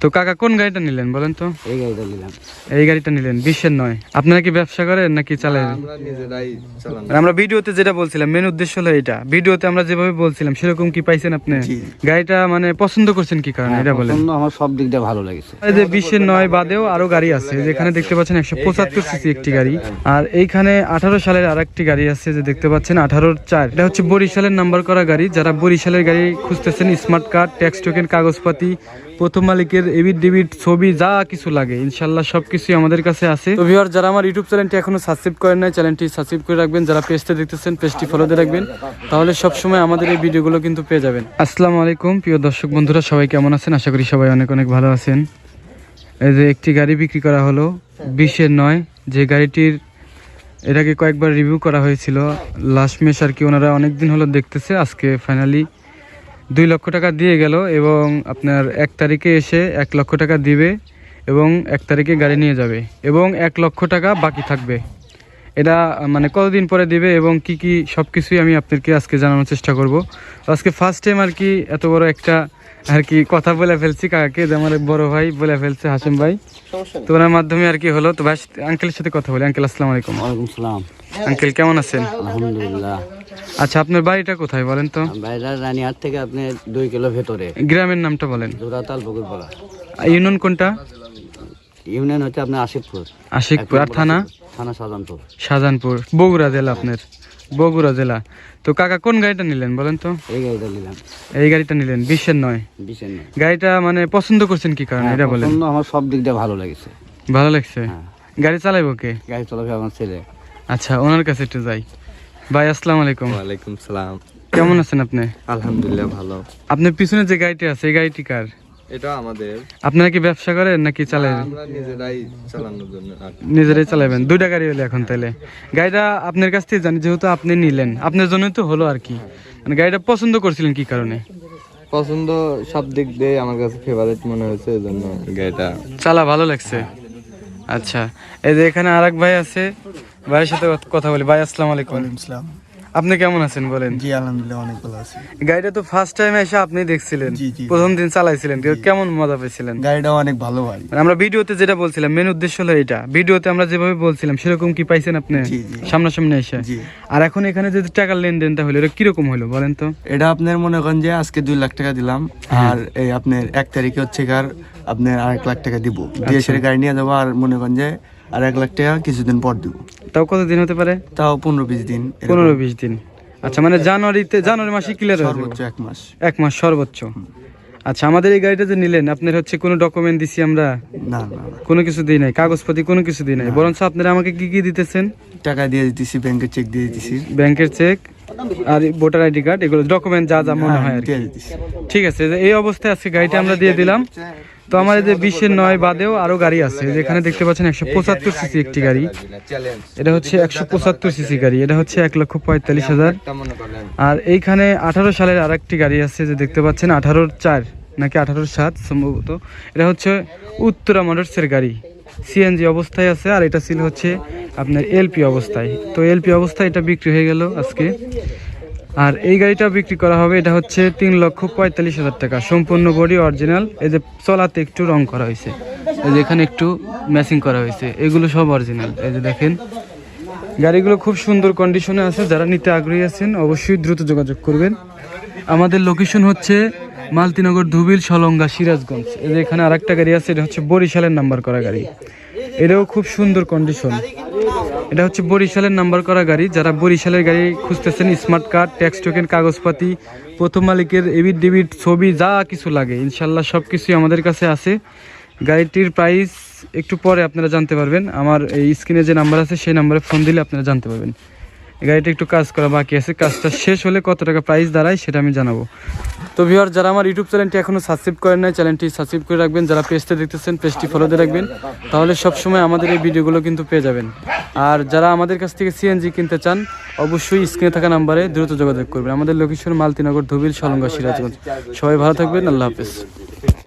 তো কাকা কোন গাড়িটা নিলেন বলেন তো? এই গাড়িটা নিলাম। এই গাড়িটা নিলেন 20-এর নয়। আপনারা কি ব্যবসা করেন নাকি চালান? আমরা নিজেরাই চালান। আমরা ভিডিওতে যেটা বলছিলাম মেন উদ্দেশ্য হলো এটা, ভিডিওতে আমরা যেভাবে বলছিলাম সেরকম কি পাইছেন আপনি? গাড়িটা মানে পছন্দ করছেন কি কারণে এটা বলেন? আমার সব দিক দিয়ে ভালো লেগেছে। এই যে 20-এর নয় বাদেও আরো গাড়ি আছে, যেখানে দেখতে পাচ্ছেন 175 সিসি একটি গাড়ি, আর এইখানে 18 সালের আরেকটি গাড়ি আছে যে দেখতে পাচ্ছেন 18-4। এটা হচ্ছে বরিশালের নাম্বার করা গাড়ি। যারা বরিশালের গাড়ি খুঁজতেছেন, স্মার্ট কার্ড, ট্যাক্স টোকেন, কাগজপাতি, প্রথম মালিকের এবিট ডেবিট, ছবি, যা কিছু লাগে ইনশাল্লাহ সবকিছুই আমাদের কাছে আছে। তো ভিউয়ার, যারা আমার ইউটিউব চ্যানেলটি এখনো সাবস্ক্রাইব করেন নাই, চ্যানেলটি সাবস্ক্রাইব করে রাখবেন। যারা পেজটা দেখতেছেন পেজটি ফলো দিয়ে রাখবেন, তাহলে সবসময় আমাদের এই ভিডিওগুলো কিন্তু পেয়ে যাবেন। আসসালামু আলাইকুম প্রিয় দর্শক বন্ধুরা, সবাই কেমন আছেন? আশা করি সবাই অনেক অনেক ভালো আছেন। এই যে একটি গাড়ি বিক্রি করা হলো 20-এর নয়, যে গাড়িটির এর আগে কয়েকবার রিভিউ করা হয়েছিল লাস্ট মেশ আর কি। ওনারা অনেকদিন হলো দেখতেছে, আজকে ফাইনালি 2 লক্ষ টাকা দিয়ে গেল এবং আপনার 1 তারিখে এসে 1 লক্ষ টাকা দিবে এবং 1 তারিখে গাড়ি নিয়ে যাবে এবং 1 লক্ষ টাকা বাকি থাকবে। এটা মানে কতদিন পরে দিবে এবং কি কি সব কিছুই আমি আপনাদেরকে আজকে জানানোর চেষ্টা করব। আজকে ফার্স্ট টাইম আর কি এত বড় একটা আর কি কথা বলে ফেলছি কাকাকে, যে আমার বড় ভাই বলে ফেলছে হাসিম ভাই, তো ওনার মাধ্যমে আর কি হলো। তো ভাই আঙ্কেলের সাথে কথা বলি। আঙ্কেল আসসালামু আলাইকুম। ওয়ালাইকুম সালাম। আঙ্কেল কেমন আছেন? আলহামদুলিল্লাহ। আচ্ছা, আপনার বাড়িটা কোথায় বলেন তো? বাইরা রানিহাট থেকে আপনি 2 কিলো ভেতরে। গ্রামের নামটা বলেন। জোড়াতাল বগুড়পাড়া। ইউনিয়ন কোনটা? ইউনিয়ন হচ্ছে আপনার আশিকপুর। আশিকপুর। আর থানা? থানা শাহজাহানপুর। শাহজাহানপুর, বগুড়া জেলা। আপনার বগুড়া জেলা। তো কাকা কোন গাড়িটা নিলেন বলেন তো? এই গাড়িটা নিলাম। এই গাড়িটা নিলেন 20-এর নয়। 20-এর নয়। গাড়িটা মানে পছন্দ করছেন কি কারণে এটা বলেন? আমার সব দিক দিয়ে ভালো লেগেছে। ভালো লাগছে। গাড়ি চালাইবো কে? গাড়ি চালাবে আমার ছেলে। আচ্ছা, ওনার কাছে একটু যাই। ভাই আসসালামু আলাইকুম। ওয়ালাইকুম সালাম। কেমন আছেন আপনি? আলহামদুলিল্লাহ ভালো। আপনার পিছনে যে গাড়িটি আছে এই গাড়িটি কার? এটা আমাদের। আপনারা কি ব্যবসা করেন নাকি চালান? আমরা নিজেরাই চালানোর জন্য। নিজেরাই চালাবেন। 2টা গাড়ি হলো এখন, তাইলে গাড়িটা আপনার কাছ থেকে জানি, যেহেতু আপনি নিলেন আপনার জন্যই তো হলো আর কি। মানে গাড়িটা পছন্দ করছিলেন কি কারণে? পছন্দ সব দিক দিয়ে আমার কাছে ফেভারিট মনে হয়েছে, এজন্য গাড়িটা চালা ভালো লাগছে। আচ্ছা, এই যে এখানে আরেক ভাই আছে, ভাইয়ের সাথে কথা বলি। ভাই আসসালামু আলাইকুম। আপনি কেমন আছেন বলেন? জি আলহামদুলিল্লাহ অনেক ভালো আছি। গাড়িটা তো ফার্স্ট টাইম এসে আপনি দেখছিলেন, জি, জি। প্রথম দিন চালাইছিলেন, কেমন মজা পেয়েছিলেন? গাড়িটা অনেক ভালো ভাই। মানে আমরা ভিডিওতে যেটা বলছিলাম মেন উদ্দেশ্য হলো এটা, ভিডিওতে আমরা যেভাবে বলছিলাম সেরকম কি পাইছেন আপনি জি, জি। সামনাসামনি এসে? জি। আর এখন এখানে যদি টাকার লেনদেনটা হলো এটা কিরকম হলো বলেন তো? এটা আপনার মনে করেন যে আজকে 2 লাখ টাকা দিলাম, আর এই আপনার 1 তারিখে হচ্ছে কার আপনার 1 লাখ টাকা দিব দিয়ে সেটা গাড়ি নিয়ে যাবো। আর মনে করেন যে আর 1 লাখ টাকা কিছুদিন পর দিব। তাও কতদিন হতে পারে? তাও 15-20 দিন। 15-20 দিন। আচ্ছা, মানে জানুয়ারি মাসে ক্লিয়ার হয়ে যাবে? সর্বোচ্চ 1 মাস। 1 মাস সর্বোচ্চ। আচ্ছা, আমাদের এই গাড়িটা যে নিলেন আপনার হচ্ছে কোনো ডকুমেন্ট দিছি আমরা? না না না। কোনো কিছু দিই নাই, কাগজপাতি কোনো কিছু দিই নাই, বরঞ্চ আপনারা আমাকে কি কি দিতেছেন? টাকা দিয়ে দিতেছি, ব্যাংকের চেক দিয়ে দিতেছি। ব্যাংকের চেক আর ভোটার আইডি কার্ড, এগুলো ডকুমেন্ট যা যা মনে হয় আর কি। দিয়ে দিতেছি। ঠিক আছে, এই অবস্থায় আজকে গাড়িটা আমরা দিয়ে দিলাম। তো আমার এই যে 20-এর নয় বাদেও আরো গাড়ি আছে, যেখানে দেখতে পাচ্ছেন 175 সিসি একটি গাড়ি। এটা হচ্ছে 175 সিসি গাড়ি, এটা হচ্ছে 1,45,000। আর এইখানে 18 সালের আরেকটি গাড়ি আছে যে দেখতে পাচ্ছেন 18-4 নাকি 18-7 সম্ভবত। এটা হচ্ছে উত্তরা মোটরসের গাড়ি, সিএনজি অবস্থায় আছে। আর এটা ছিল হচ্ছে আপনার এলপি অবস্থায়। তো এলপি অবস্থায় এটা বিক্রি হয়ে গেল আজকে। আর এই গাড়িটা বিক্রি করা হবে, এটা হচ্ছে 3,45,000 টাকা, সম্পূর্ণ বডি অরিজিনাল। এই যে চলাতে একটু রং করা হয়েছে, এই যে এখানে একটু ম্যাচিং করা হয়েছে, এগুলো সব অরিজিনাল। এই যে দেখেন গাড়িগুলো খুব সুন্দর কন্ডিশনে আছে। যারা নিতে আগ্রহী আছেন অবশ্যই দ্রুত যোগাযোগ করবেন। আমাদের লোকেশন হচ্ছে মালতীনগর, ধুবিল, সলঙ্গা, সিরাজগঞ্জ। এই যে এখানে আরেকটা গাড়ি আছে, এটা হচ্ছে বরিশালের নাম্বার করা গাড়ি, এটাও খুব সুন্দর কন্ডিশন। এটা হচ্ছে বরিশালের নাম্বার করা গাড়ি। যারা বরিশালের গাড়ি খুঁজতেছেন, স্মার্ট কার্ড, ট্যাক্স টোকেন, কাগজপাতি, প্রথম মালিকের এবিট ডেবিট, ছবি, যা কিছু লাগে ইনশাল্লাহ সব কিছুই আমাদের কাছে আছে। গাড়িটির প্রাইস একটু পরে আপনারা জানতে পারবেন। আমার এই স্ক্রিনে যে নাম্বার আছে সেই নাম্বারে ফোন দিলে আপনারা জানতে পারবেন। গাড়িটা একটু কাজ করা বাকি আছে, কাজটা শেষ হলে কত টাকা প্রাইস দাঁড়ায় সেটা আমি জানাবো। তো ভিউয়ার, যারা আমার ইউটিউব চ্যানেলটি এখনো সাবস্ক্রাইব করেন নাই, চ্যানেলটি সাবস্ক্রাইব করে রাখবেন। যারা পেজটা দেখতেছেন পেজটি ফলো দিয়ে রাখবেন, তাহলে সবসময় আমাদের এই ভিডিওগুলো কিন্তু পেয়ে যাবেন। আর যারা আমাদের কাছ থেকে সিএনজি কিনতে চান অবশ্যই স্ক্রিনে থাকা নাম্বারে দ্রুত যোগাযোগ করবেন। আমাদের লোকেশন মালতীনগর, ধুবিল, সলঙ্গা, সিরাজগঞ্জ। সবাই ভালো থাকবেন, আল্লাহ হাফেজ।